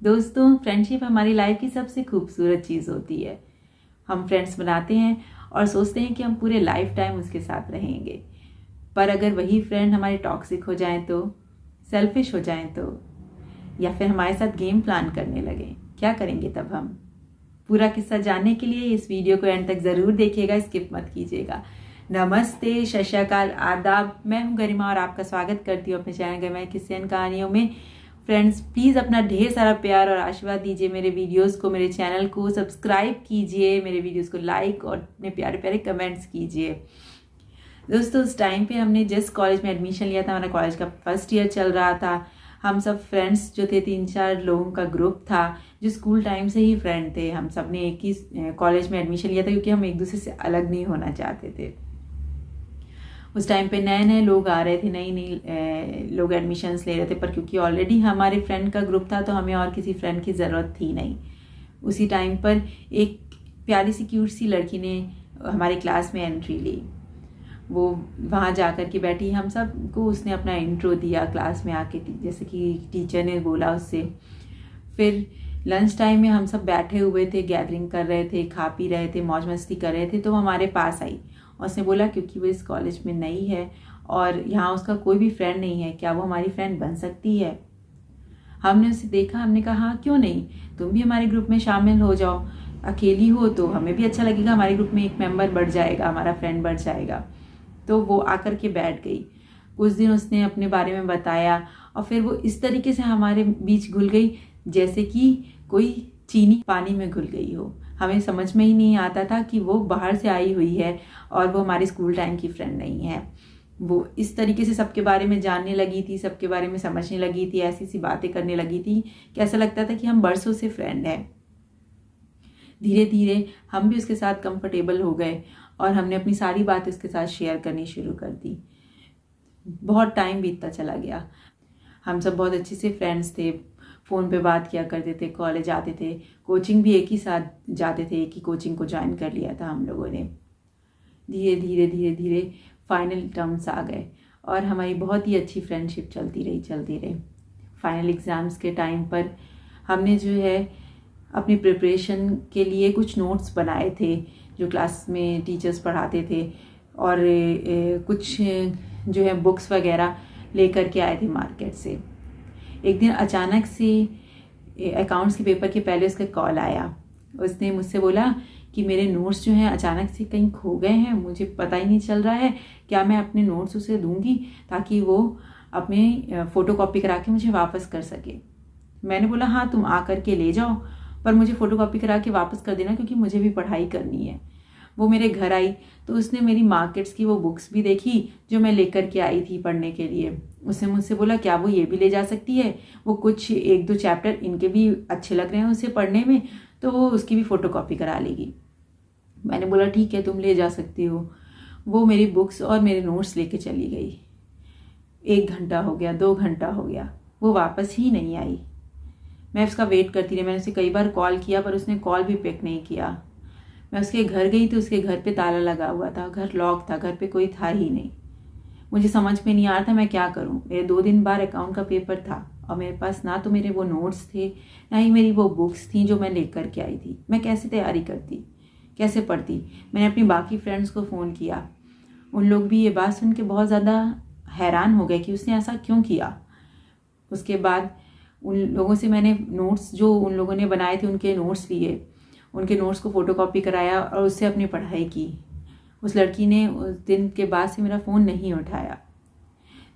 दोस्तों, फ्रेंडशिप हमारी लाइफ की सबसे खूबसूरत चीज़ होती है। हम फ्रेंड्स बनाते हैं और सोचते हैं कि हम पूरे लाइफ टाइम उसके साथ रहेंगे, पर अगर वही फ्रेंड हमारे टॉक्सिक हो जाएं तो, सेल्फिश हो जाएं तो, या फिर हमारे साथ गेम प्लान करने लगे, क्या करेंगे तब हम? पूरा किस्सा जानने के लिए इस वीडियो को एंड तक ज़रूर देखिएगा, स्किप मत कीजिएगा। नमस्ते, सत श्री अकाल, आदाब। मैं हूं गरिमा और आपका स्वागत करती हूं अपने चैनल गरिमा किस्से एंड कहानियों में। फ्रेंड्स, प्लीज़ अपना ढेर सारा प्यार और आशीर्वाद दीजिए मेरे वीडियोस को, मेरे चैनल को सब्सक्राइब कीजिए, मेरे वीडियोस को लाइक और अपने प्यारे प्यारे कमेंट्स कीजिए। दोस्तों, उस टाइम पे हमने जिस कॉलेज में एडमिशन लिया था, हमारा कॉलेज का फर्स्ट ईयर चल रहा था। हम सब फ्रेंड्स जो थे 3-4 लोगों का ग्रुप था जो स्कूल टाइम से ही फ्रेंड थे। हम सब ने एक ही कॉलेज में एडमिशन लिया था क्योंकि हम एक दूसरे से अलग नहीं होना चाहते थे। उस टाइम पे नए नए लोग आ रहे थे, नई नई लोग एडमिशन्स ले रहे थे, पर क्योंकि ऑलरेडी हमारे फ्रेंड का ग्रुप था तो हमें और किसी फ्रेंड की ज़रूरत थी नहीं। उसी टाइम पर एक प्यारी सी क्यूट सी लड़की ने हमारे क्लास में एंट्री ली। वो वहाँ जा कर के बैठी, हम सब को उसने अपना इंट्रो दिया क्लास में आके, जैसे कि टीचर ने बोला उससे। फिर लंच टाइम में हम सब बैठे हुए थे, गैदरिंग कर रहे थे, खा पी रहे थे, मौज मस्ती कर रहे थे, तो वो हमारे पास आई और उसने बोला क्योंकि वो इस कॉलेज में नई है और यहाँ उसका कोई भी फ्रेंड नहीं है, क्या वो हमारी फ्रेंड बन सकती है? हमने उसे देखा, हमने कहा हाँ क्यों नहीं, तुम भी हमारे ग्रुप में शामिल हो जाओ। अकेली हो तो हमें भी अच्छा लगेगा, हमारे ग्रुप में एक मेंबर बढ़ जाएगा, हमारा फ्रेंड बढ़ जाएगा। तो वो आकर के बैठ गई। कुछ दिन उसने अपने बारे में बताया और फिर वो इस तरीके से हमारे बीच घुल गई जैसे कि कोई चीनी पानी में घुल गई हो। हमें समझ में ही नहीं आता था कि वो बाहर से आई हुई है और वो हमारी स्कूल टाइम की फ्रेंड नहीं है। वो इस तरीके से सबके बारे में जानने लगी थी, सबके बारे में समझने लगी थी, ऐसी सी बातें करने लगी थी कि ऐसा लगता था कि हम बरसों से फ्रेंड हैं। धीरे धीरे हम भी उसके साथ कंफर्टेबल हो गए और हमने अपनी सारी बातें उसके साथ शेयर करनी शुरू कर दी। बहुत टाइम बीतता चला गया। हम सब बहुत अच्छे से फ्रेंड्स थे, फ़ोन पे बात किया करते थे, कॉलेज आते थे, कोचिंग भी एक ही साथ जाते थे, एक ही कोचिंग को ज्वाइन कर लिया था हम लोगों ने। धीरे धीरे धीरे धीरे फाइनल टर्म्स आ गए और हमारी बहुत ही अच्छी फ्रेंडशिप चलती रही। फाइनल एग्ज़ाम्स के टाइम पर हमने जो है अपनी प्रिपरेशन के लिए कुछ नोट्स बनाए थे जो क्लास में टीचर्स पढ़ाते थे, और कुछ जो है बुक्स वगैरह लेकर के आए थे मार्केट से। एक दिन अचानक से अकाउंट्स के पेपर के पहले उसका कॉल आया। उसने मुझसे बोला कि मेरे नोट्स जो हैं अचानक से कहीं खो गए हैं, मुझे पता ही नहीं चल रहा है, क्या मैं अपने नोट्स उसे दूंगी ताकि वो अपने फ़ोटो कॉपी करा के मुझे वापस कर सके। मैंने बोला हाँ तुम आ कर के ले जाओ, पर मुझे फ़ोटो कॉपी करा के वापस कर देना क्योंकि मुझे भी पढ़ाई करनी है। वो मेरे घर आई तो उसने मेरी मार्केट्स की वो बुक्स भी देखी जो मैं लेकर के आई थी पढ़ने के लिए। उसने मुझसे बोला क्या वो ये भी ले जा सकती है, वो कुछ 1-2 चैप्टर इनके भी अच्छे लग रहे हैं उसे पढ़ने में, तो वो उसकी भी फ़ोटो कॉपी करा लेगी। मैंने बोला ठीक है तुम ले जा सकती हो। वो मेरी बुक्स और मेरे नोट्स लेके चली गई। 1 घंटा हो गया, 2 घंटा हो गया, वो वापस ही नहीं आई। मैं उसका वेट करती रही, मैंने उसे कई बार कॉल किया पर उसने कॉल भी पिक नहीं किया। मैं उसके घर गई तो उसके घर पे ताला लगा हुआ था, घर लॉक था, घर पे कोई था ही नहीं। मुझे समझ में नहीं आ रहा था मैं क्या करूं। मेरे 2 दिन बाद अकाउंट का पेपर था और मेरे पास ना तो मेरे वो नोट्स थे, ना ही मेरी वो बुक्स थी जो मैं लेकर के आई थी। मैं कैसे तैयारी करती, कैसे पढ़ती? मैंने अपनी बाकी फ्रेंड्स को फ़ोन किया, उन लोग भी ये बात सुन के बहुत ज़्यादा हैरान हो गए कि उसने ऐसा क्यों किया। उसके बाद उन लोगों से मैंने नोट्स जो उन लोगों ने बनाए थे उनके नोट्स लिए, उनके नोट्स को फ़ोटोकॉपी कराया और उससे अपनी पढ़ाई की। उस लड़की ने उस दिन के बाद से मेरा फ़ोन नहीं उठाया।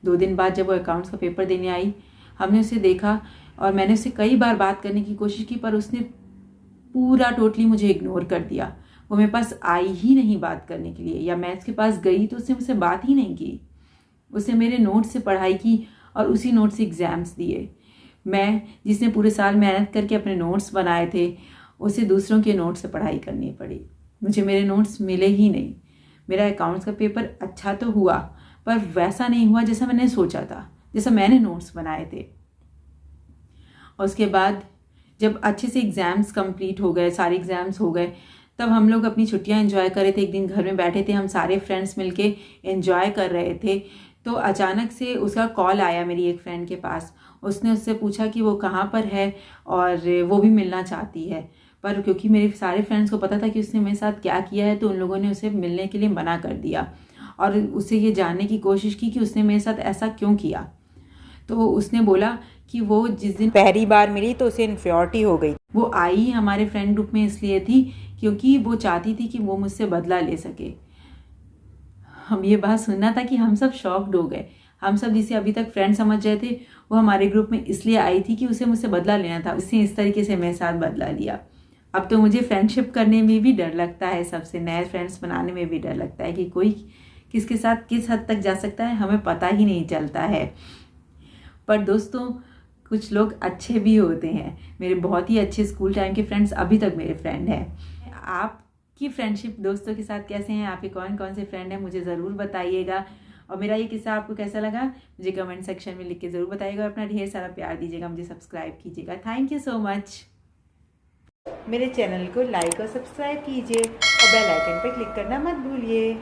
2 दिन बाद जब वो अकाउंट्स का पेपर देने आई, हमने उसे देखा और मैंने उससे कई बार बात करने की कोशिश की पर उसने पूरा टोटली मुझे इग्नोर कर दिया। वो मेरे पास आई ही नहीं बात करने के लिए, या मैं उसके पास गई तो उसने मुझसे बात ही नहीं की। उसने मेरे नोट्स से पढ़ाई की और उसी नोट से एग्ज़ाम्स दिए। मैं जिसने पूरे साल मेहनत करके अपने नोट्स बनाए थे, उसे दूसरों के नोट्स से पढ़ाई करनी पड़ी। मुझे मेरे नोट्स मिले ही नहीं। मेरा अकाउंट्स का पेपर अच्छा तो हुआ पर वैसा नहीं हुआ जैसा मैंने सोचा था, जैसा मैंने नोट्स बनाए थे। और उसके बाद जब अच्छे से एग्ज़ाम्स कंप्लीट हो गए, सारे एग्ज़ाम्स हो गए, तब हम लोग अपनी छुट्टियां एंजॉय कर रहे थे। एक दिन घर में बैठे थे, हम सारे फ्रेंड्स मिलके एंजॉय कर रहे थे। तो अचानक से उसका कॉल आया मेरी एक फ्रेंड के पास। उसने उससे पूछा कि वो कहाँ पर है और वो भी मिलना चाहती है, पर क्योंकि मेरे सारे फ्रेंड्स को पता था कि उसने मेरे साथ क्या किया है, तो उन लोगों ने उसे मिलने के लिए मना कर दिया और उससे ये जानने की कोशिश की कि उसने मेरे साथ ऐसा क्यों किया। तो उसने बोला कि वो जिस दिन पहली बार मिली तो उसे इन्फ्योरिटी हो गई। वो आई हमारे फ्रेंड ग्रुप में इसलिए थी क्योंकि वो चाहती थी कि वो मुझसे बदला ले सके। हम ये बात सुनना था कि हम सब शॉक्ड हो गए। हम सब जिसे अभी तक फ्रेंड समझ रहे थे, वो हमारे ग्रुप में इसलिए आई थी कि उसे मुझसे बदला लेना था। उसने इस तरीके से मेरे साथ बदला लिया। अब तो मुझे फ्रेंडशिप करने में भी डर लगता है, सबसे नए फ्रेंड्स बनाने में भी डर लगता है कि कोई किसके साथ किस हद तक जा सकता है, हमें पता ही नहीं चलता है। पर दोस्तों, कुछ लोग अच्छे भी होते हैं। मेरे बहुत ही अच्छे स्कूल टाइम के फ्रेंड्स अभी तक मेरे फ्रेंड हैं। आपकी फ्रेंडशिप दोस्तों के साथ कैसे हैं? आपके कौन कौन से फ्रेंड हैं, मुझे ज़रूर बताइएगा। और मेरा ये किस्सा आपको कैसा लगा मुझे कमेंट सेक्शन में लिख के ज़रूर बताइएगा। और अपना ढेर सारा प्यार दीजिएगा, मुझे सब्सक्राइब कीजिएगा। Thank you so much. मेरे चैनल को लाइक और सब्सक्राइब कीजिए और बेल आइकन पर क्लिक करना मत भूलिए।